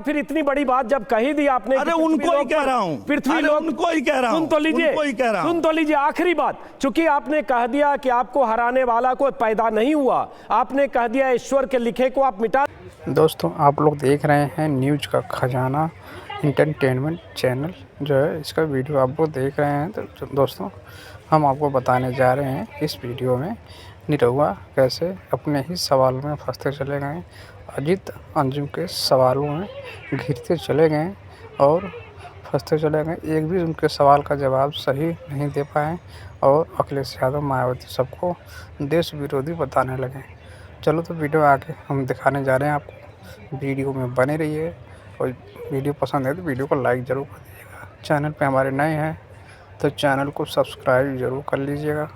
फिर इतनी बड़ी बात जब कही दी आपने, अरे उनको ही कह रहा हूं, पृथ्वी लोग, उनको ही कह रहा हूं, सुन तो लीजिए, सुन तो लीजिए आखिरी बात। चूंकि आपने कह दिया कि आपको हराने वाला कोई पैदा नहीं हुआ, आपने कह दिया ईश्वर के लिखे को आप मिटा। दोस्तों आप लोग देख रहे हैं न्यूज़ का खजाना इंटरटेनमेंट चैनल जो है, इसका वीडियो आप लोग देख रहे हैं। तो दोस्तों हम आपको बताने जा रहे हैं इस वीडियो में निरहुआ कैसे अपने ही सवाल में फंसते चले गए, अजीत अंजुम के सवालों में घिरते चले गए और फंसते चले गए। एक भी उनके सवाल का जवाब सही नहीं दे पाए और अखिलेश यादव मायावती सबको देश विरोधी बताने लगे। चलो तो वीडियो आगे हम दिखाने जा रहे हैं आपको, वीडियो में बने रहिए और वीडियो पसंद है तो वीडियो को लाइक ज़रूर कर दीजिएगा। चैनल पे हमारे नए हैं तो चैनल को सब्सक्राइब ज़रूर कर लीजिएगा,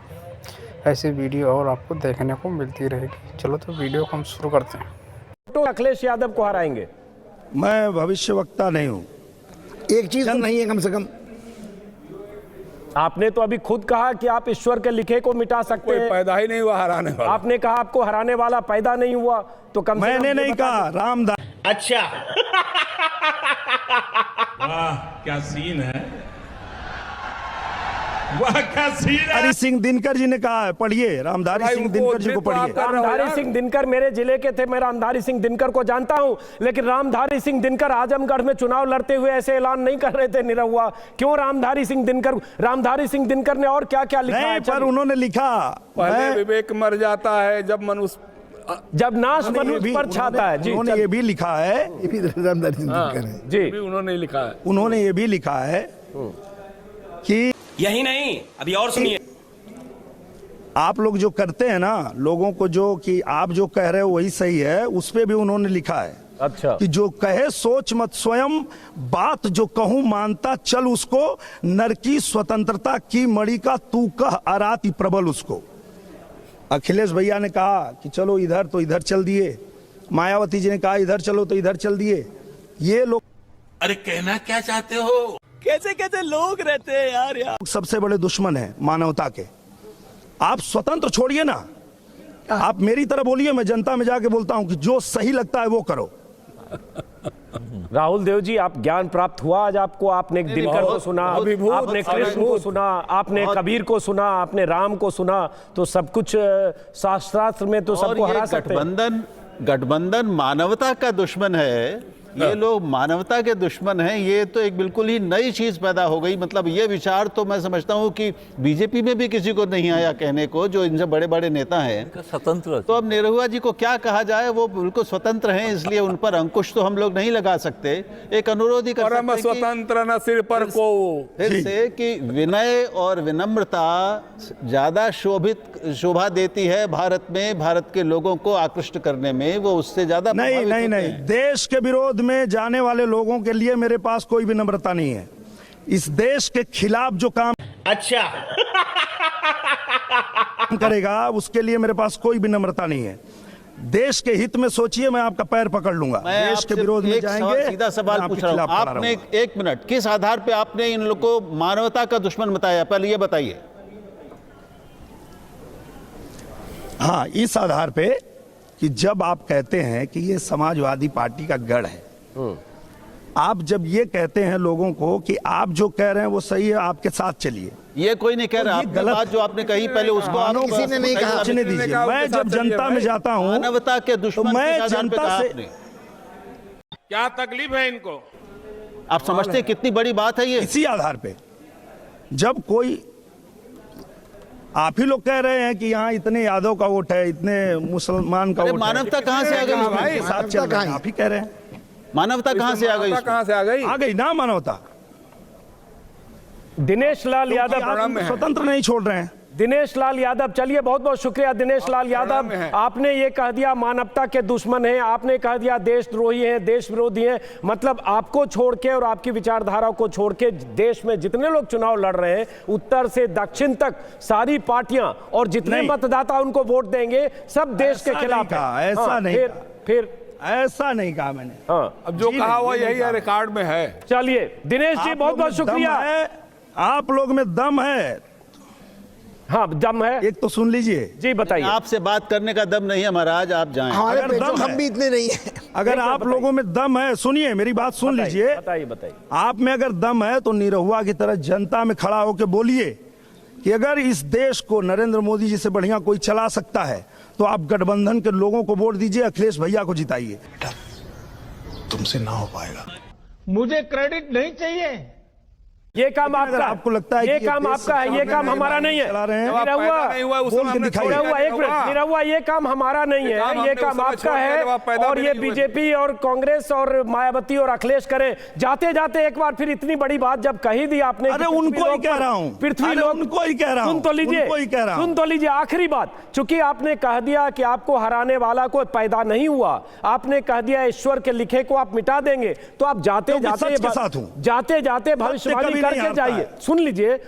ऐसी वीडियो और आपको देखने को मिलती रहेगी। चलो तो वीडियो को हम शुरू करते हैं। तो अखिलेश यादव को हराएंगे। मैं भविष्यवक्ता नहीं हूं। एक चीज तो नहीं है कम से कम। आपने तो अभी खुद कहा कि आप ईश्वर के लिखे को मिटा सकते हैं। पैदा ही नहीं हुआ हराने वाला। आपने कहा आपको हराने वाला पैदा नहीं हुआ, तो कम से मैंने कम नहीं कहा, रामदास। अच्छा वाह क्या सीन है, वाह क्या सीन है। हरि सिंह दिनकर जी ने कहा है, पढ़िए रामधारी सिंह दिनकर जी को पढ़िए। रामधारी सिंह दिनकर मेरे जिले के थे, मैं रामधारी सिंह दिनकर को जानता हूं, लेकिन रामधारी सिंह दिनकर आजमगढ़ में चुनाव लड़ते हुए ऐसे ऐलान नहीं कर रहे थे निरहुआ। क्यों रामधारी सिंह दिनकर ने और क्या क्या लिखा है? पर उन्होंने लिखा, पहले विवेक मर जाता है जब नाश मनुष्य पर छाता है। जी उन्होंने ये भी लिखा है, ये भी रामधारी सिंह दिनकर है। जी उन्होंने लिखा है, उन्होंने ये भी लिखा है कि यही नहीं, अभी और सुनिए। आप लोग जो करते हैं ना, लोगों को जो कि आप जो कह रहे हो वही सही है, उस पे भी उन्होंने लिखा है। अच्छा, कि जो कहे सोच मत स्वयं, बात जो कहूं मानता चल उसको, नर की स्वतंत्रता की मणि का तू कह अराती प्रबल उसको। अखिलेश भैया ने कहा कि चलो इधर, तो इधर चल दिए। मायावती जी ने कहा इधर चलो, तो इधर चल दिए। ये लोग, अरे कहना क्या चाहते हो? कैसे कैसे लोग रहते हैं यार सबसे बड़े दुश्मन हैं मानवता के। आप स्वतंत्र छोड़िए ना, आप मेरी तरह बोलिए, मैं जनता में जाके बोलता हूं कि जो सही लगता है वो करो। राहुल देव जी, आप ज्ञान प्राप्त हुआ आज आपको? आपने दिनकर को सुना, आपने कृष्ण को सुना, आपने कबीर को सुना, आपने राम को सुना, तो सब कुछ शास्त्रास्त्र में तो सबको हरा सकते हैं। गठबंधन मानवता का दुश्मन है। ये लोग मानवता के दुश्मन हैं। ये तो एक बिल्कुल ही नई चीज पैदा हो गई। मतलब ये विचार तो मैं समझता हूँ कि बीजेपी में भी किसी को नहीं आया कहने को, जो इनसे बड़े बड़े नेता हैं स्वतंत्र। तो अब निरहुआ जी को क्या कहा जाए, वो बिल्कुल स्वतंत्र हैं, इसलिए उन पर अंकुश तो हम लोग नहीं लगा सकते। एक अनुरोध ही कर सकते हैं, स्वतंत्र न सिर पर को फिर से कि विनय और विनम्रता ज्यादा शोभा देती है भारत में, भारत के लोगों को आकृष्ट करने में, वो उससे ज्यादा नहीं। देश के विरोध में जाने वाले लोगों के लिए मेरे पास कोई विनम्रता नहीं है। इस देश के खिलाफ जो काम अच्छा करेगा उसके लिए मेरे पास कोई विनम्रता नहीं है। देश के हित में सोचिए, मैं आपका पैर पकड़ लूंगा। देश के विरोध में जाएंगे। सीधा सवाल पूछ रहा हूं, आपने एक मिनट, किस आधार पे आपने इन लोगों को मानवता का दुश्मन बताया, पहले ये बताइए। हाँ, इस आधार पे कि जब आप कहते हैं कि ये समाजवादी पार्टी का गढ़ है, आप जब ये कहते हैं लोगों को कि आप जो कह रहे हैं वो सही है, आपके साथ चलिए, ये कोई नहीं कह रहा। ये गलत बात जो आपने कही पहले उसको आप किसी ने नहीं कहा। पूछने दीजिए। मैं जब जनता में जाता हूं, मानवता के तो दुश्मन मैं जनता से, क्या तकलीफ है इनको? आप समझते हैं कितनी बड़ी बात है ये? इसी आधार पे जब कोई, आप ही लोग कह रहे हैं कि यहाँ इतने यादव का वोट है, इतने मुसलमान का वोट है, मानवता कहाँ से आ गई भाई? साथ चल रहे हैं, आप ही कह रहे हैं। मानवता कहाँ से आ गई? कहाँ से आ गई? आ गई ना मानवता। दिनेश लाल यादव आप स्वतंत्र नहीं छोड़ रहे हैं। दिनेश लाल यादव, चलिए बहुत बहुत शुक्रिया दिनेश लाल यादव। आपने ये कह दिया मानवता के दुश्मन हैं, आपने कह दिया देशद्रोही हैं, देश विरोधी हैं। मतलब आपको छोड़ के और आपकी विचारधारा को छोड़ के देश में जितने लोग चुनाव लड़ रहे हैं, उत्तर से दक्षिण तक सारी पार्टियां और जितने मतदाता उनको वोट देंगे, सब देश के खिलाफ है। ऐसा नहीं, फिर ऐसा नहीं कहा मैंने। हाँ, अब जो कहा वो यही है, रिकॉर्ड में है। चलिए दिनेश जी बहुत बहुत शुक्रिया। आप लोग में दम है हाँ दम है। एक तो सुन लीजिए, जी बताइए। आपसे बात करने का दम नहीं है महाराज, आप जाएं। हमारे अगर पेटों दम हम है- भी इतने नहीं है। अगर आप लोगों में दम है, सुनिए मेरी बात सुन लीजिए, बताइए बताइए। आप में अगर दम है तो निरहुआ की तरह जनता में खड़ा होकर बोलिए कि अगर इस देश को नरेंद्र मोदी जी से बढ़िया कोई चला सकता है तो आप गठबंधन के लोगों को वोट दीजिए, अखिलेश भैया को जिताइए। तुमसे ना हो पाएगा। मुझे क्रेडिट नहीं चाहिए। ये काम अगर आपका आपको लगता है ये कि काम देश आपका है, ये सरकार काम में हमारा नहीं है। चला रहे हैं, जब आप निरहुआ, पैदा नहीं हुआ उस बोल समय के हमने दिखाइए। छोड़ निरहुआ दिया, एक मिनट, हुआ। निरहुआ ये काम हमारा नहीं ये काम है, ये हमने काम उस समय आपका छोड़ दिया जब आप है। पैदा और भी ये नहीं हुए। बीजेपी और कांग्रेस और मायावती और अखिलेश करें, जाते जाते एक बार फिर इतनी बड़ी बात जब कही दी आपने। अरे कि उनको ही लोग कह पर- रहा हूं, पृथ्वी अरे लोग उनको ही कह रहा हूं, सुन तो लीजिए, उनको ही कह रहा हूं। सुन तो लीजिए आखिरी बात। चूंकि आपने कह दिया कि आपको हराने वाला कोई पैदा नहीं हुआ, आपने कह दिया ईश्वर के लिखे को आप मिटा देंगे, तो आप जाते क्योंकि जाते सच के साथ हूं। जाते जाते भविष्यवाणी कभी नहीं करके हारता जाइए। है। सुन लीजिए।